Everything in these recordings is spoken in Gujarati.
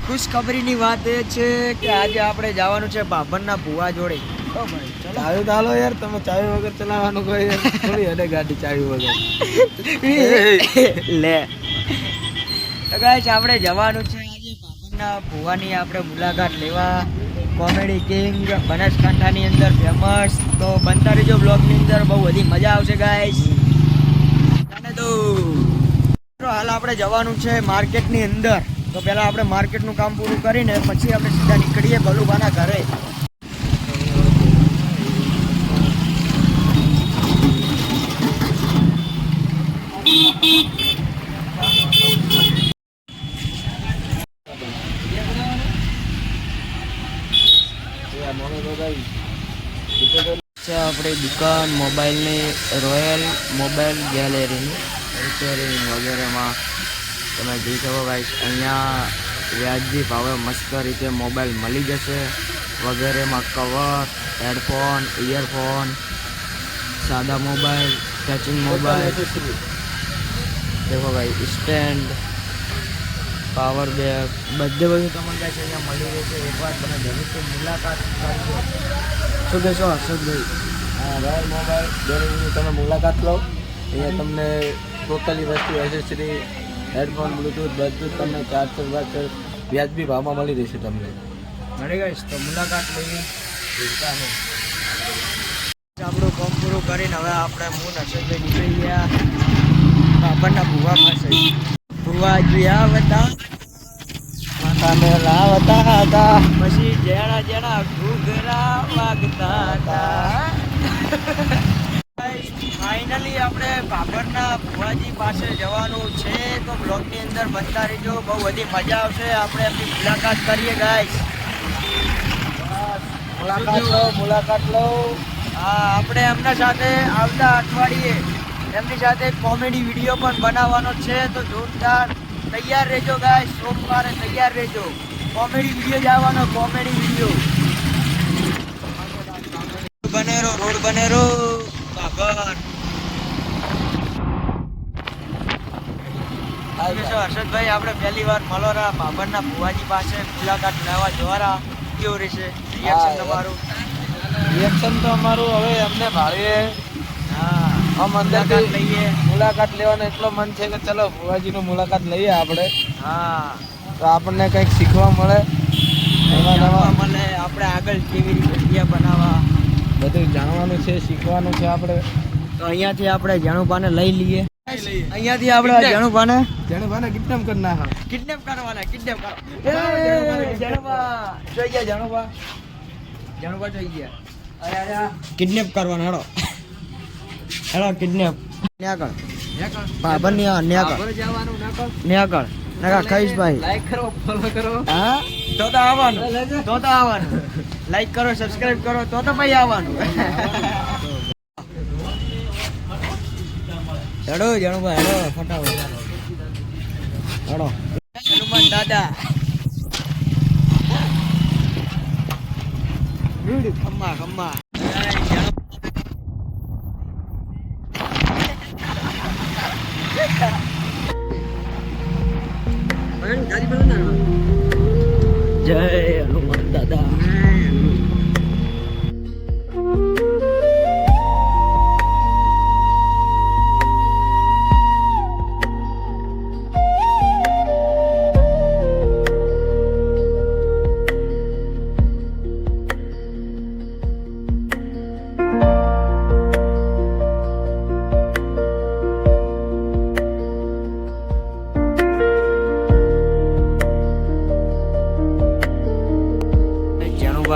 ખુશખબરીની વાત એ છે કે આજે આપણે જવાનું છે બાભણના ભુવા જોડે. તો ભાઈ ચલો. ચાવી તો હાલો યાર, તમે ચાવી વગર ચલાવવાનું કોઈ યાર થોડી હડે ગાડી ચાવી વગર. લે તો ગાઈસ આપણે જવાનું છે આજે બાભણના ભુવાની આપણે મુલાકાત લેવા. કોમેડી કિંગ બનાસકાંઠાની અંદર ફેમસ. તો બનતા રહેજો બ્લોગની અંદર, બહુ બધી મજા આવશે ગાઈસ. અને તો હાલ આપણે જવાનું છે માર્કેટની અંદર. તો પહેલા આપણે માર્કેટનું કામ પૂરું કરીને પછી આપણે સીધા નીકળીએ બલુભાના ઘરે. આપણી દુકાન મોબાઈલની રોયલ મોબાઈલ ગેલેરીની રિપેરિંગ વગેરેમાં તમે જોઈ શકો ગાઈસ. અહીંયા વ્યાજબી ભાવે મસ્ત રીતે મોબાઈલ મળી જશે વગેરેમાં. કવર, હેડફોન, ઇયરફોન, સાદા મોબાઈલ, ટચિંગ મોબાઈલ, દેખો ભાઈ સ્ટેન્ડ, પાવર બેગ, બધું તમને ગાઈસ અહીંયા મળી રહેશે. એકવાર તમે જરૂરથી મુલાકાત કરજો. શું કહેશો હર્ષદભાઈ? રોયલ મોબાઈલ ગેલેરીની તમે મુલાકાત લો. અહીંયા તમને ટોટલી વસ્તુ એસેસરી, હેડફોન, બ્લૂટૂથ બધું તમને ચાર્જર વાર્જર વ્યાજબી ભાવમાં મળી રહેશે તમને. મળી ગઈશ તો મુલાકાત લઈ આપણું કામ પૂરું કરીને હવે આપણે હું નરસિંહભાઈ નીકળી ગયા બાપરના ભુવા પાસે. ભુવા જોયા હતા માતાને લાવતા હતા, પછી જેણા જેણા ઘૂઘરા વાગતા હતા. ફાઇનલી આપણે બાબરના ભુવાજી પાસે જવાનું છે. તો બ્લોગની અંદર બનતા રહેજો, બહુ બધી મજા આવશે. આપણે એમની મુલાકાત કરીએ ગાઈસ. મુલાકાત લો. હા, આપણે એમના સાથે આવતા અઠવાડિયે એમની સાથે કોમેડી વિડીયો પણ બનાવવાનો છે. તો જોરદાર તૈયાર રહેજો ગાઈસ. સોમવારે તૈયાર રહેજો, કોમેડી વિડીયો જ આવવાનો. કોમેડી વિડીયો બનેરો, રોડ બનેરો બાબર. હર્ષદભાઈ આપણે પહેલી વાર મલોરા બાબરના ભુવાજી પાસે મુલાકાત લેવા દ્વારા કેવું રહેશે રિએક્શન તમારું? રિએક્શન તો અમારું હવે અમને ભાવે. હા, આમ અંદરથી લઈએ. મુલાકાત લેવાનો એટલો મન છે કે ચલો ભુવાજીનું મુલાકાત લઈએ આપણે. હા, તો આપણને કંઈક શીખવા મળે, જાણવા મળે. આપણે આગળ કેવી રીતે વિડીયો બનાવવા બધું જાણવાનું છે, શીખવાનું છે આપણે. તો અહીંયાથી આપણે જાણુભાને લઈ લઈએ. અહીંયાથી આપણે જાણુભાને કિડનેપ કરી નાખો. કિડનેપ કરવાના. કિડનેપ કરો. જાણુભા જોઈ ગયા. જાણુભા જોઈ ગયા. કિડનેપ કરવાના. હેડો હેડો કિડનેપ. ન્યાકળ બાબરની ન્યાકળ નકા કહીશભાઈ. લાઈક કરો, ફોલો કરો. હા, તો આવવાનું. તો આવવાનું. લાઈક કરો, સબસ્ક્રાઇબ કરો તો ભાઈ આવવાનું. હેડો જાણુભાઈ, હેડો ફટાફટ હેડો. હનુમાન દાદા ખમ્મા ખમ્મા. જય હનુમાન દાદા.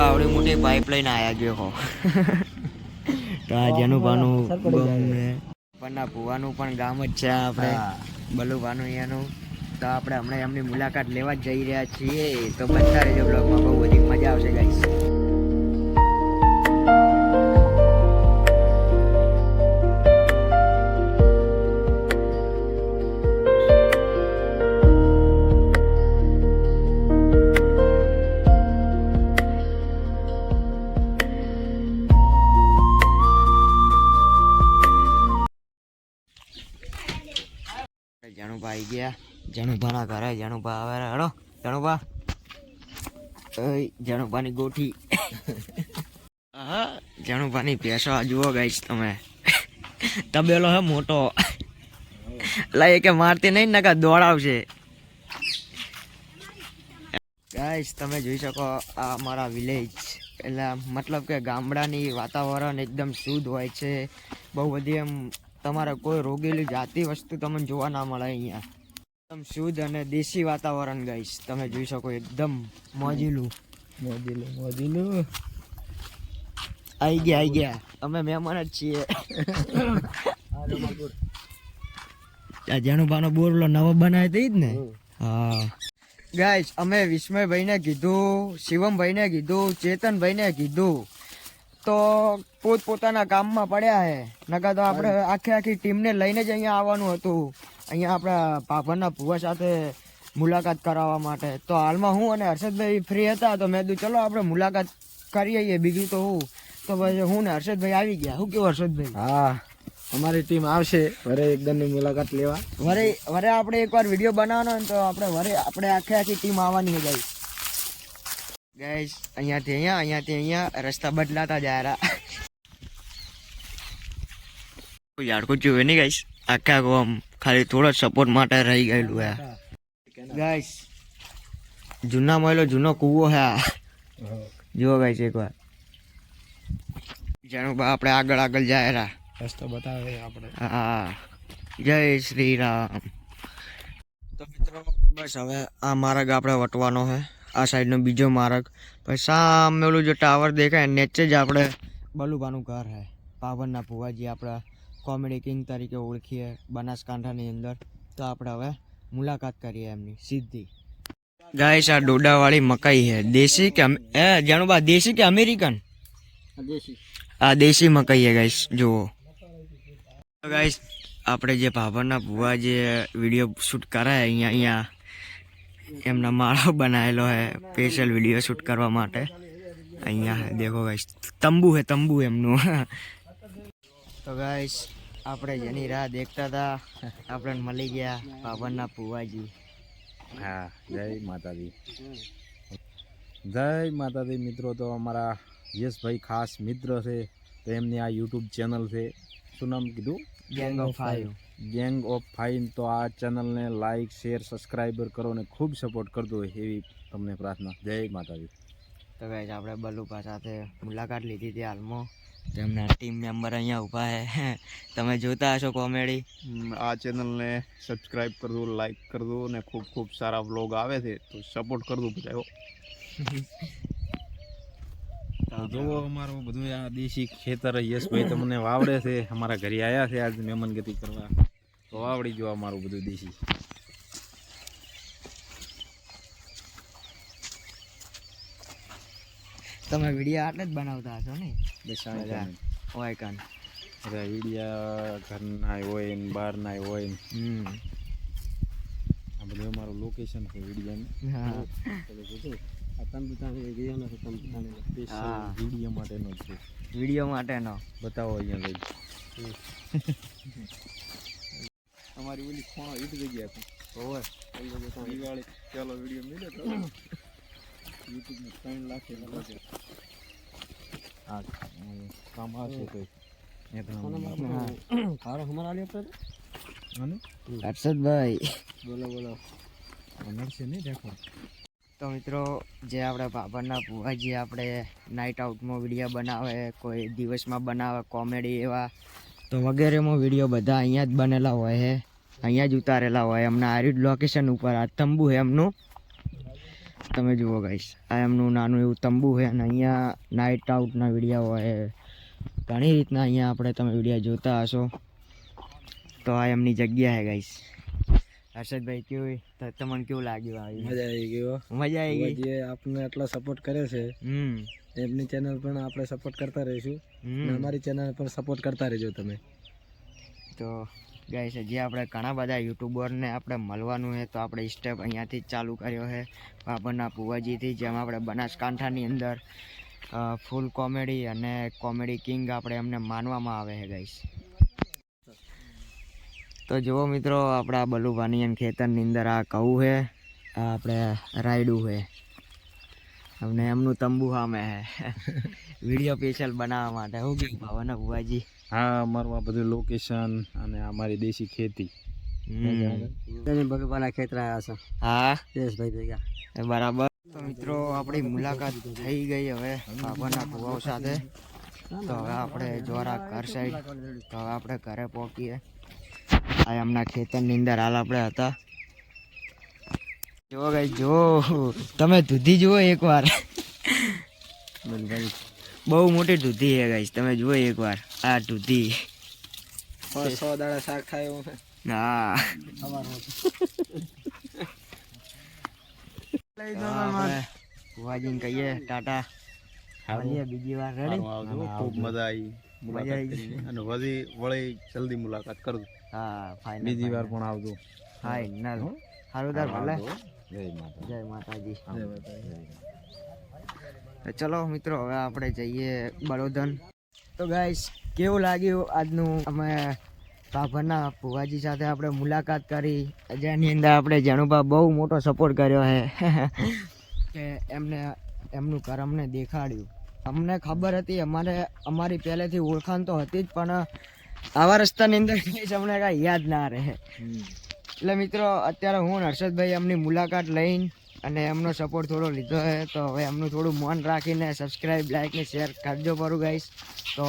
આવડી મોટી પાઇપલાઇન આયા ગયો હો. તો આ જનુભાનું પન્ના ભુવાનું પણ ગામ જ છે આપણે બલુભાનું અહીંયાનું. તો આપણે હમણાં એમની મુલાકાત લેવા જ જઈ રહ્યા છીએ. તો બનતા રહેજો બ્લોગમાં, બહુ બધી મજા આવશે ગાઈસ. જણુભા આવી ગયા. જણુભાના ઘરે. જણુભા આવે. હેડો જણુભા. જાણુભાની ગોઠી. હા જાણુભાની પેસો આ જુઓ ગાઈસ તમે. તબેલો હે મોટો. લા કે મારતી નહીં નકા દોડાવશે. ગાઈસ તમે જોઈ શકો આ અમારા વિલેજ, એટલે મતલબ કે ગામડાની વાતાવરણ એકદમ શુદ્ધ હોય છે. બહુ બધી એમ તમારે કોઈ રોગેલી જાતિ વસ્તુ તમને જોવા ના મળે અહીંયા. એકદમ શુદ્ધ અને દેશી વાતાવરણ ગાઈસ તમે જોઈ શકો, એકદમ મોજીલું. આઈ ગયા અમે મહેમાન જ છીએ. જાણુભાનો બોરલો નવો બનાવ્યો તો જ ને. હા ગાઈસ અમે વિસ્મયભાઈને કીધું, શિવમભાઈને કીધું, ચેતનભાઈને કીધું તો પોતપોતાના કામમાં પડ્યા હે. નકા તો આપણે આખી ટીમને લઈને જ અહીંયા આવવાનું હતું, અહીંયા આપણા પાભરના ભુવા સાથે મુલાકાત કરાવવા માટે. તો હાલમાં હું અને હર્ષદભાઈ ફ્રી હતા તો મેં કીધું ચલો આપણે મુલાકાત કરી આવીએ. બીજું તો હું તો પછી હું ને હર્ષદભાઈ આવી ગયા. શું કેવું હર્ષદભાઈ? હા અમારી ટીમ આવશે વરે એકદમની મુલાકાત લેવા. વરે આપણે એકવાર વિડીયો બનાવવાનો ને તો આપણે આખી ટીમ આવવાની છે ગાઈસ. અહીંયાથી અહીંયા રસ્તા બદલાતા જાય. ઝાડકું જોયું નહીં ગાઈસ, આખા આમ ખાલી થોડો સપોર્ટ માટે રહી ગયેલું હે ગાઈસ. જૂના મહિલો જૂનો કૂવો હે જુઓ ગાઈસ એકવાર. જાણું આપણે આગળ જાય રસ્તો બતાવે આપણે. હા જય શ્રી રામ. તો મિત્રો બસ હવે આ માર્ગ આપણે વટવાનો છે, આ સાઈડનો બીજો માર્ગ. પછી સામે ઓલું જો ટાવર દેખાય નીચે જ આપણે બલુભાનું ઘર છે. પાવનના ભુવાજી આપણા કોમેડી કિંગ તરીકે ઓળખીએ બનાસકાંઠાની અંદર. તો આપણે હવે મુલાકાત કરીએ એમની સીધી. ગાઈસ આ ડોડાવાળી મકાઈ છે. દેશી કે જાણુબા દેશી કે અમેરિકન? આ દેશી મકાઈ છે ગાઈસ જુઓ. ગાઈસ આપણે જે પાભરના ભુવા જે વિડીયો શૂટ કરાય અહીંયા એમના માળો બનાવેલો હે સ્પેશિયલ વિડીયો શૂટ કરવા માટે. અહીંયા દેખો ગાઈસ તંબુ એમનું. તો ગાઈસ આપણે જેની રાહ દેખતા હતા આપણે મળી ગયા પાભરના ભુવાજી. હા જય માતાજી મિત્રો. તો અમારા યશભાઈ ખાસ મિત્ર છે, તો એમની આ યુટ્યુબ ચેનલ છે. શું નામ કીધું? Gang of five. તો આ ચેનલને લાઈક શેર સબસ્ક્રાઈબર કરો અને ખૂબ સપોર્ટ કરતો હોય એવી તમને પ્રાર્થના. જય માતાજી. તો ગાઈસ આપણે બલુભા સાથે મુલાકાત લીધી હતી હાલમાં. તેમના ટીમ મેમ્બર અહીંયા ઊભા છે. તમે જોતા હશો કોમેડી. આ ચેનલને સબસ્ક્રાઈબ કરજો, લાઈક કરજો અને ખૂબ ખૂબ સારા વ્લોગ આવે છે તો સપોર્ટ કરજો બધાઓ. જોવો અમારું બધું આ દેશી ખેતર યશભાઈ તમને વાવડે છે. અમારા ઘરે આવ્યા છે આજ મહેમાનગતિ કરવા, તો વાવડી જો અમારું બધું દેશી. તમે વિડીયો આટલે જ બનાવતા હશો ને? હોય કાન વિડીયા ઘરના હોય ને બહારના હોય ને. આ બધું અમારું લોકેશન છે વિડીયાનું. વિડીયો માટેનો બતાવો અહીંયા લઈ. અમારી ઓલી ખોણો એક જગ્યા હતી દિવાળી ચાલો વિડીયો મળ્યો તો યુટ્યુબમાં 3 લાખ હા કામ આવશે તો હર્ષદભાઈ બોલો નડશે નહીં દેખો. તો મિત્રો જે આપણે પાભરના ભુવાજી આપણે નાઇટ આઉટમાં વિડીયો બનાવે, કોઈ દિવસમાં બનાવે કોમેડી એવા, તો વગેરેમાં વિડીયો બધા અહીંયા જ બનેલા હોય છે, અહીંયા જ ઉતારેલા હોય. એમના આર્યુડ લોકેશન ઉપર આ તંબુ છે એમનું. તમે જુઓ ગાઈસ આ એમનું નાનું એવું તંબુ છે અને અહીંયા નાઇટ આઉટના વિડીયો હોય. ઘણી રીતના અહીંયા આપણે તમે વિડીયો જોતા હશો. તો આ એમની જગ્યા છે ગાઈસ. હર્ષદભાઈ કેવું તમને કેવું લાગ્યું? મજા આવી ગયો. મજા આવી ગઈ. જે આપને આટલો સપોર્ટ કરે છે એમની ચેનલ પણ આપણે સપોર્ટ કરતા રહીશું અને અમારી ચેનલ પર સપોર્ટ કરતા રહેજો તમે. તો ગાઈસ જે આપણે ઘણા બધા યુટ્યુબરને આપણે મળવાનું છે, તો આપણે સ્ટેપ અહીંયાથી જ ચાલુ કર્યો છે પાભરના ભુવાજીથી. જેમ આપણે બનાસકાંઠાની અંદર ફૂલ કોમેડી અને કોમેડી કિંગ આપણે એમને માનવામાં આવે છે ગાઈસ. તો જુઓ મિત્રો આપણા બલુભાની ખેતરની અંદર આ કહું છે, આ આપણે રાયડું છે. અમને એમનું તંબુ સામે હે વિડીયો સ્પેશિયલ બનાવવા માટે હું કેવું ભાવના બુવાજી? હા, અમારું આ બધું લોકેશન અને અમારી દેશી ખેતી. ભગવાના ખેતરા આવ્યા છે. હા જયેશભાઈ ભેગા બરાબર. તો મિત્રો આપણી મુલાકાત થઈ ગઈ હવે બાબાના કુવાઓ સાથે. તો હવે આપણે જોરા ઘર સાઈડ, તો હવે આપણે ઘરે પહોંચીએ. આ એમના ખેતરની અંદર હાલ આપણે હતા. જો ગાઈસ જો તમે દૂધી જુઓ એકવાર, બહુ મોટી દૂધી છે ગાઈસ, તમે જુઓ એકવાર આ દૂધી. 100 દાડા શાક થાય એવું છે. હા ભુવાજીને કહીએ ટાટા, મળીએ બીજી વાર. રેડી? ખૂબ મજા આવી મુલાકાત કરીને અને વળી જલ્દી મુલાકાત કરજો. હા ફાઇનલ. બીજી વાર પણ આવજો. ફાઇનલ. સારું તાર ભલે. જય જય માતા. માતાજી. તો ચલો મિત્રો હવે આપણે જઈએ બળોદન. તો ગાઈસ કેવું લાગ્યું આજનું અમે બાભરના ભુવાજી સાથે આપણે મુલાકાત કરી, જેની અંદર આપણે જાણુભા બહુ મોટો સપોર્ટ કર્યો છે કે એમને એમનું ઘર અમને દેખાડ્યું. અમને ખબર હતી, અમારી પહેલેથી ઓળખાણ તો હતી જ, પણ આવા રસ્તાની અંદર અમને કાંઈ યાદ ના રહે. એટલે મિત્રો અત્યારે હું હર્ષદભાઈ એમની મુલાકાત લઈને અને એમનો સપોર્ટ થોડો લીધો છે, તો હવે એમનું થોડું મન રાખીને સબસ્ક્રાઈબ, લાઈક ને શેર કરજો પરું ગાઈસ. તો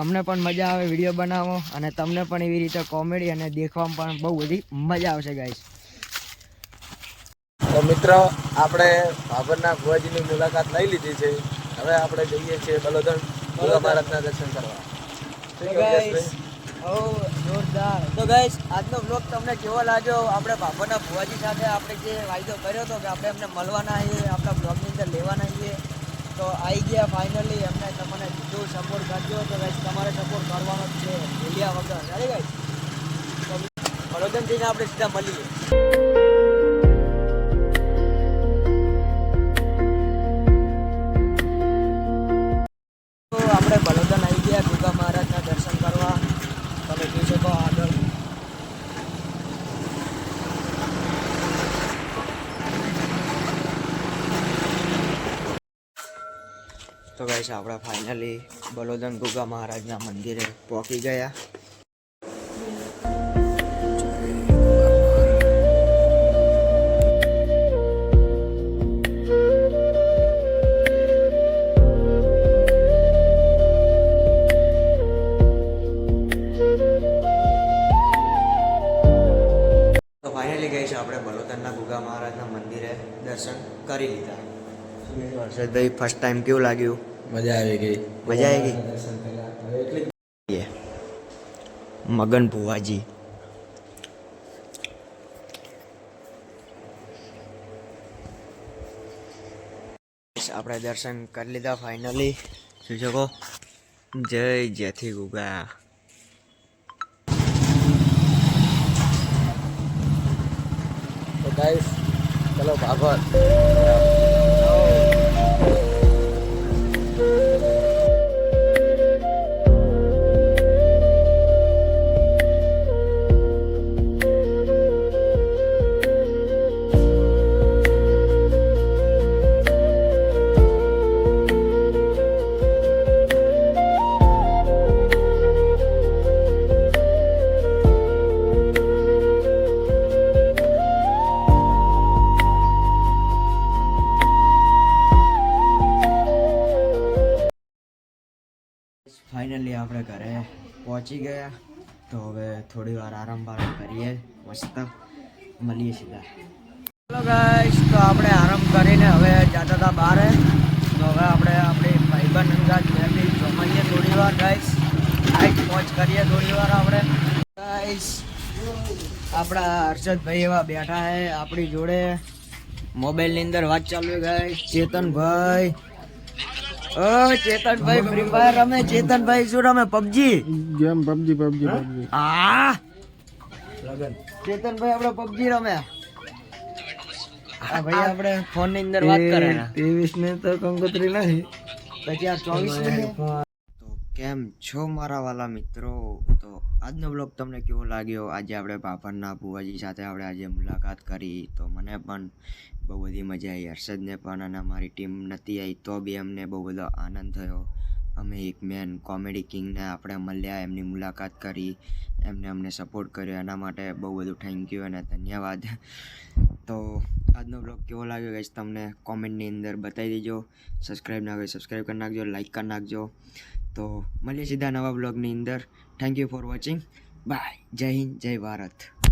અમને પણ મજા આવે વિડીયો બનાવો અને તમને પણ એવી રીતે કોમેડી અને દેખવામાં પણ બહુ બધી મજા આવશે ગાઈસ. તો મિત્રો આપણે બાબરના ભુવાજીની મુલાકાત લઈ લીધી છે. હવે આપણે જઈએ છીએ બલોદન મહારાજના દર્શન કરવા. જોરદાર. તો ગાઈસ આજનો બ્લોગ તમને કેવો લાગ્યો? આપણે બાબાના ભુવાજી સાથે આપણે જે વાયદો કર્યો હતો કે આપણે એમને મળવાના આવીએ, આપણા બ્લોગની અંદર લેવાના આવીએ, તો આવી ગયા ફાઇનલી. એમને તમને કીધું સપોર્ટ કરજો, તો ગાઈસ તમારે સપોર્ટ કરવાનો જ છે ભૂલ્યા વગર. અરે ગાઈસ તો બળોદન જઈને આપણે સીધા મળીએ. આપણે બલોદન આવી ગયા ગુગા મહારાજના દર્શન કરવા. તમે જોઈ શકો આગળ. તો ગાઈસ આપણે ફાઇનલી બલોદન ગુગા મહારાજના મંદિરે પહોંચી ગયા. આપણે બલોદનના ગુગા મહારાજના મંદિરે દર્શન કરી લીધા. હર્ષદભાઈ ફર્સ્ટ ટાઈમ કેવું લાગ્યું? મજા આવી ગઈ. મજા આવી ગઈ. મગન ભુવાજી. આપણે દર્શન કરી લીધા ફાઇનલી. જોઈ શકો. જય જેથી ગુગા. તો ગાઈસ ચલો ભાગવત. ફાઇનલી આપણે ઘરે પહોંચી ગયા. તો હવે થોડી વાર આરામ કરીએ, મસ્ત મળીએ સીધા. ચલો ગાઈસ તો આપણે આરામ કરીને હવે જતા હતા બહાર. તો હવે આપણે આપણી ભાઈબંધ અંગાજ મેળવી જમાઈએ થોડી વાર ગાઈસ. આઈટ પહોંચ કરીએ થોડી વાર આપણે ગાઈસ. આપણા હર્ષદભાઈ એવા બેઠા છે આપણી જોડે, મોબાઈલની અંદર વાત ચાલુ છે ગાઈસ. ચેતનભાઈ, ઓ ચેતનભાઈ ફ્રી ફાયર રમે. ચેતનભાઈ શું રમે? PUBG game. પબજી. હા ચેતનભાઈ આપણે પબજી રમે. આ ભાઈ આપણે ફોન ની અંદર વાત કરે. 23 ને તો કંકોત્રી નથી, પછી આ 24 ને. તો કેમ છો મારા વાલા મિત્રો? તો આજનો બ્લોગ તમને કેવો લાગ્યો? આજે આપણે બાપરના ભુવાજી સાથે આપણે આજે મુલાકાત કરી, તો મને પણ બહુ બધી મજા આવી. હર્ષદને પણ અને અમારી ટીમ નથી આવી તો બી અમને બહુ બધો આનંદ થયો. અમે એક મેન કોમેડી કિંગને આપણે મળ્યા, એમની મુલાકાત કરી, એમને અમને સપોર્ટ કર્યો, એના માટે બહુ બધું થેન્ક યુ અને ધન્યવાદ. તો આજનો બ્લોગ કેવો લાગ્યો ગાઈસ તમને કોમેન્ટની અંદર બતાવી દેજો. સબસ્ક્રાઈબ ના હોય સબસ્ક્રાઈબ કરી નાખજો, લાઈક કરી નાખજો. તો મળીએ સીધા નવા બ્લોગની અંદર. Thank you for watching. Bye. જય હિન્દ, જય ભારત.